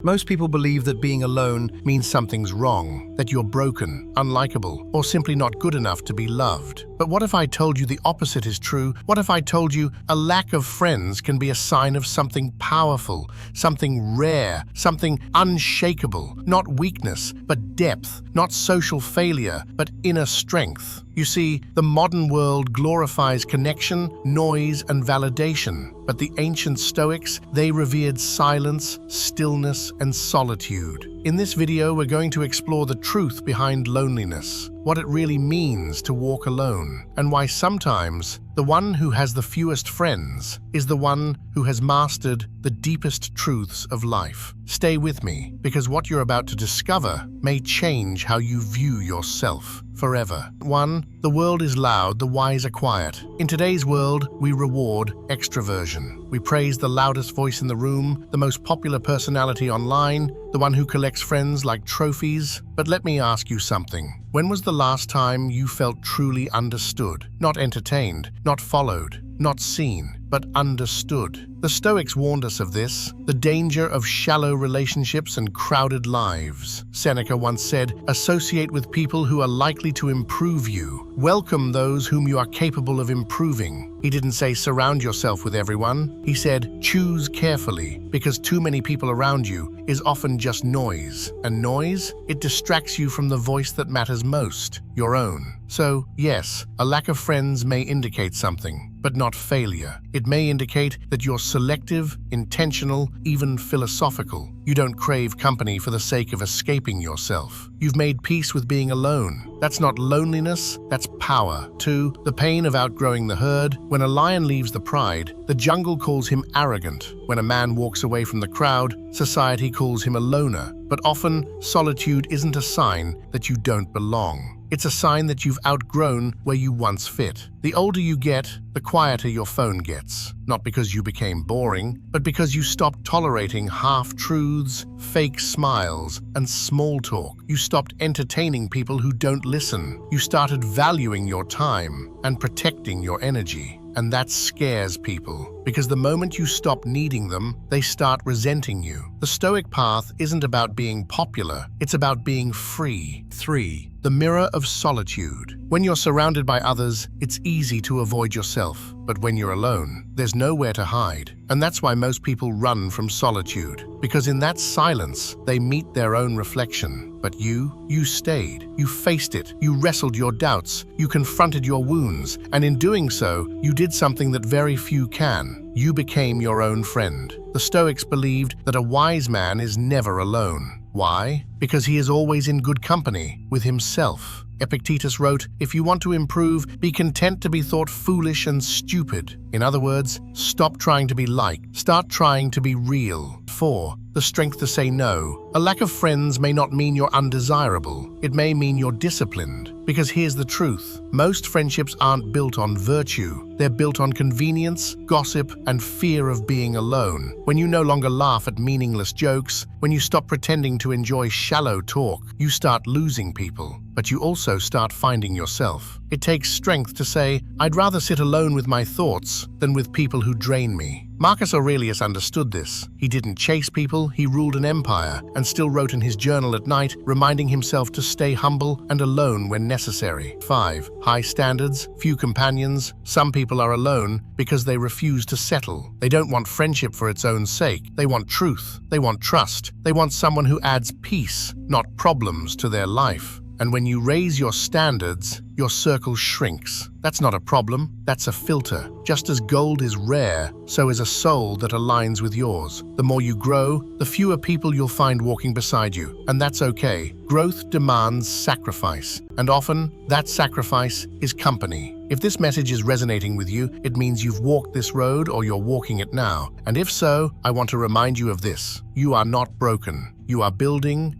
Most people believe that being alone means something's wrong, that you're broken, unlikable, or simply not good enough to be loved. But what if I told you the opposite is true? What if I told you a lack of friends can be a sign of something powerful, something rare, something unshakable, not weakness, but depth, not social failure, but inner strength? You see, the modern world glorifies connection, noise, and validation. But the ancient Stoics, they revered silence, stillness, and solitude. In this video, we're going to explore the truth behind loneliness, what it really means to walk alone, and why sometimes the one who has the fewest friends is the one who has mastered the deepest truths of life. Stay with me, because what you're about to discover may change how you view yourself forever. 1. The world is loud, the wise are quiet. In today's world, we reward extroversion. We praise the loudest voice in the room, the most popular personality online, the one who collects friends like trophies. But let me ask you something. When was the last time you felt truly understood? Not entertained, not followed, not seen, but understood. The Stoics warned us of this, the danger of shallow relationships and crowded lives. Seneca once said, "Associate with people who are likely to improve you. Welcome those whom you are capable of improving." He didn't say surround yourself with everyone. He said choose carefully, because too many people around you is often just noise. And noise, it distracts you from the voice that matters most, your own. So, yes, a lack of friends may indicate something, but not failure. It may indicate that you're selective, intentional, even philosophical. You don't crave company for the sake of escaping yourself. You've made peace with being alone. That's not loneliness, that's power. 2. The pain of outgrowing the herd. When a lion leaves the pride, the jungle calls him arrogant. When a man walks away from the crowd, society calls him a loner. But often, solitude isn't a sign that you don't belong. It's a sign that you've outgrown where you once fit. The older you get, the quieter your phone gets. Not because you became boring, but because you stopped tolerating half-truths, fake smiles, and small talk. You stopped entertaining people who don't listen. You started valuing your time and protecting your energy. And that scares people, because the moment you stop needing them, they start resenting you. The Stoic path isn't about being popular, it's about being free. 3. The mirror of solitude. When you're surrounded by others, it's easy to avoid yourself. But when you're alone, there's nowhere to hide. And that's why most people run from solitude, because in that silence, they meet their own reflection. But you stayed. You faced it. You wrestled your doubts. You confronted your wounds. And in doing so, you did something that very few can. You became your own friend. The Stoics believed that a wise man is never alone. Why? Because he is always in good company with himself. Epictetus wrote, "If you want to improve, be content to be thought foolish and stupid." In other words, stop trying to be liked. Start trying to be real. 4. The strength to say no. A lack of friends may not mean you're undesirable. It may mean you're disciplined. Because here's the truth. Most friendships aren't built on virtue. They're built on convenience, gossip, and fear of being alone. When you no longer laugh at meaningless jokes, when you stop pretending to enjoy shallow talk, you start losing people. But you also start finding yourself. It takes strength to say, "I'd rather sit alone with my thoughts than with people who drain me." Marcus Aurelius understood this. He didn't chase people, he ruled an empire, and still wrote in his journal at night, reminding himself to stay humble and alone when necessary. 5. High standards, few companions. Some people are alone because they refuse to settle. They don't want friendship for its own sake. They want truth. They want trust. They want someone who adds peace, not problems, to their life. And when you raise your standards, your circle shrinks. That's not a problem, that's a filter. Just as gold is rare, so is a soul that aligns with yours. The more you grow, the fewer people you'll find walking beside you. And that's okay. Growth demands sacrifice. And often, that sacrifice is company. If this message is resonating with you, it means you've walked this road or you're walking it now. And if so, I want to remind you of this. You are not broken. You are building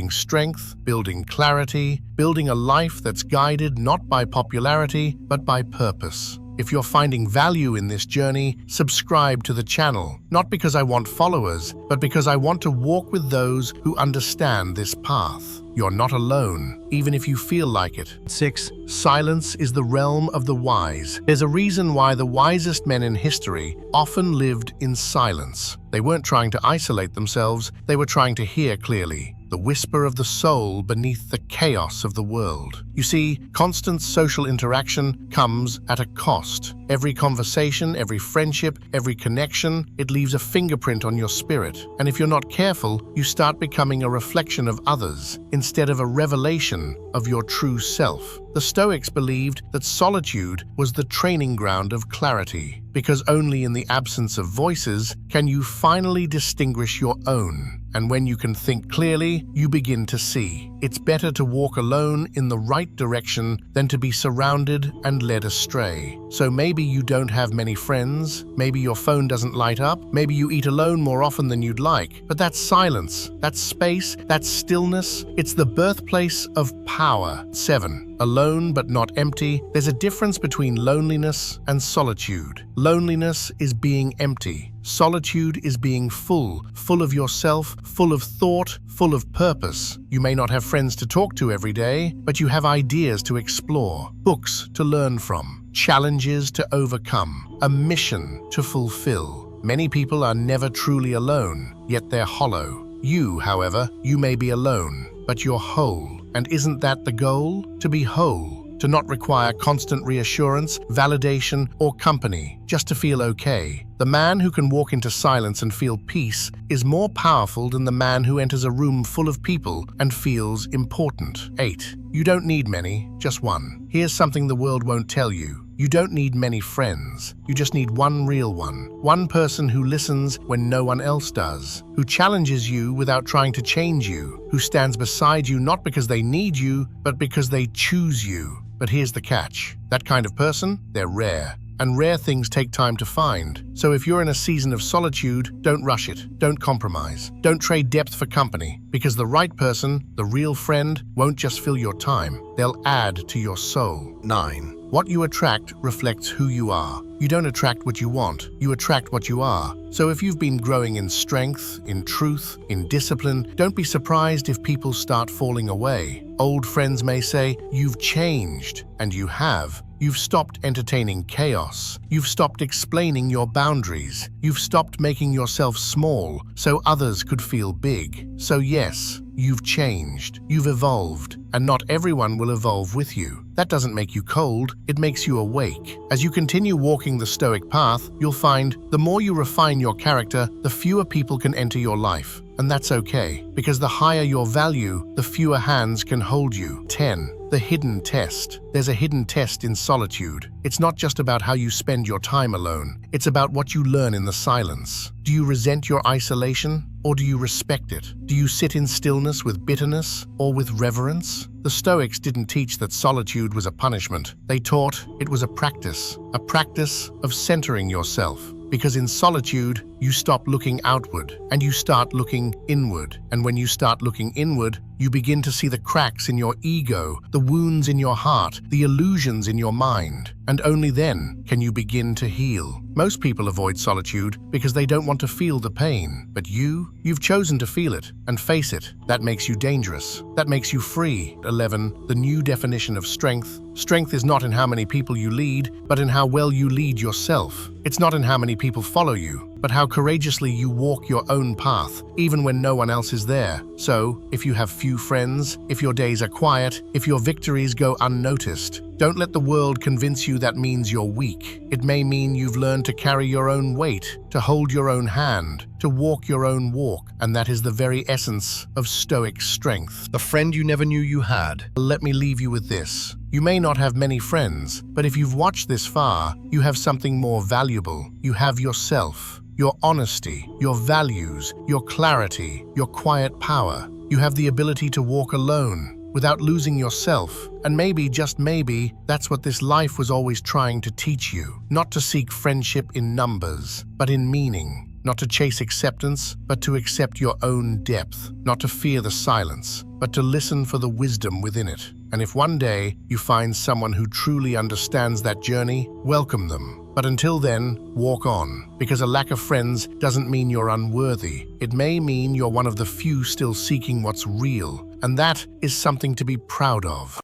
strength, building clarity, building a life that's guided not by popularity, but by purpose. If you're finding value in this journey, subscribe to the channel, not because I want followers, but because I want to walk with those who understand this path. You're not alone, even if you feel like it. 6. Silence is the realm of the wise. There's a reason why the wisest men in history often lived in silence. They weren't trying to isolate themselves, they were trying to hear clearly, the whisper of the soul beneath the chaos of the world. You see, constant social interaction comes at a cost. Every conversation, every friendship, every connection, it leaves a fingerprint on your spirit. And if you're not careful, you start becoming a reflection of others instead of a revelation of your true self. The Stoics believed that solitude was the training ground of clarity, because only in the absence of voices can you finally distinguish your own. And when you can think clearly, you begin to see. It's better to walk alone in the right direction than to be surrounded and led astray. So maybe you don't have many friends, maybe your phone doesn't light up, maybe you eat alone more often than you'd like, but that's silence, that's space, that's stillness. It's the birthplace of power. 7. Alone but not empty. There's a difference between loneliness and solitude. Loneliness is being empty. Solitude is being full of yourself, full of thought, full of purpose. You may not have friends to talk to every day, but you have ideas to explore, books to learn from, challenges to overcome, a mission to fulfill. Many people are never truly alone, yet they're hollow. You, however, you may be alone, but you're whole. And isn't that the goal? To be whole. To not require constant reassurance, validation, or company, just to feel okay. The man who can walk into silence and feel peace is more powerful than the man who enters a room full of people and feels important. 8. You don't need many, just one. Here's something the world won't tell you. You don't need many friends. You just need one real one. One person who listens when no one else does, who challenges you without trying to change you, who stands beside you not because they need you, but because they choose you. But here's the catch. That kind of person, they're rare. And rare things take time to find. So if you're in a season of solitude, don't rush it. Don't compromise. Don't trade depth for company, because the right person, the real friend, won't just fill your time. They'll add to your soul. 9. What you attract reflects who you are. You don't attract what you want, you attract what you are. So if you've been growing in strength, in truth, in discipline, don't be surprised if people start falling away. Old friends may say, "You've changed," and you have. You've stopped entertaining chaos. You've stopped explaining your boundaries. You've stopped making yourself small so others could feel big. So yes, you've changed. You've evolved. And not everyone will evolve with you. That doesn't make you cold, it makes you awake. As you continue walking the Stoic path, you'll find the more you refine your character, the fewer people can enter your life. And that's okay, because the higher your value, the fewer hands can hold you. 10. The hidden test. There's a hidden test in solitude. It's not just about how you spend your time alone. It's about what you learn in the silence. Do you resent your isolation, or do you respect it? Do you sit in stillness with bitterness, or with reverence? The Stoics didn't teach that solitude was a punishment. They taught it was a practice of centering yourself. Because in solitude, you stop looking outward and you start looking inward. And when you start looking inward, you begin to see the cracks in your ego, the wounds in your heart, the illusions in your mind. And only then can you begin to heal. Most people avoid solitude because they don't want to feel the pain. But you've chosen to feel it and face it. That makes you dangerous. That makes you free. 11. The new definition of strength. Strength is not in how many people you lead, but in how well you lead yourself. It's not in how many people follow you, but how courageously you walk your own path, even when no one else is there. So, if you have few friends, if your days are quiet, if your victories go unnoticed, don't let the world convince you that means you're weak. It may mean you've learned to carry your own weight, to hold your own hand, to walk your own walk, and that is the very essence of Stoic strength. The friend you never knew you had. Let me leave you with this. You may not have many friends, but if you've watched this far, you have something more valuable. You have yourself, your honesty, your values, your clarity, your quiet power. You have the ability to walk alone, without losing yourself. And maybe, just maybe, that's what this life was always trying to teach you. Not to seek friendship in numbers, but in meaning. Not to chase acceptance, but to accept your own depth. Not to fear the silence, but to listen for the wisdom within it. And if one day you find someone who truly understands that journey, welcome them. But until then, walk on, because a lack of friends doesn't mean you're unworthy. It may mean you're one of the few still seeking what's real, and that is something to be proud of.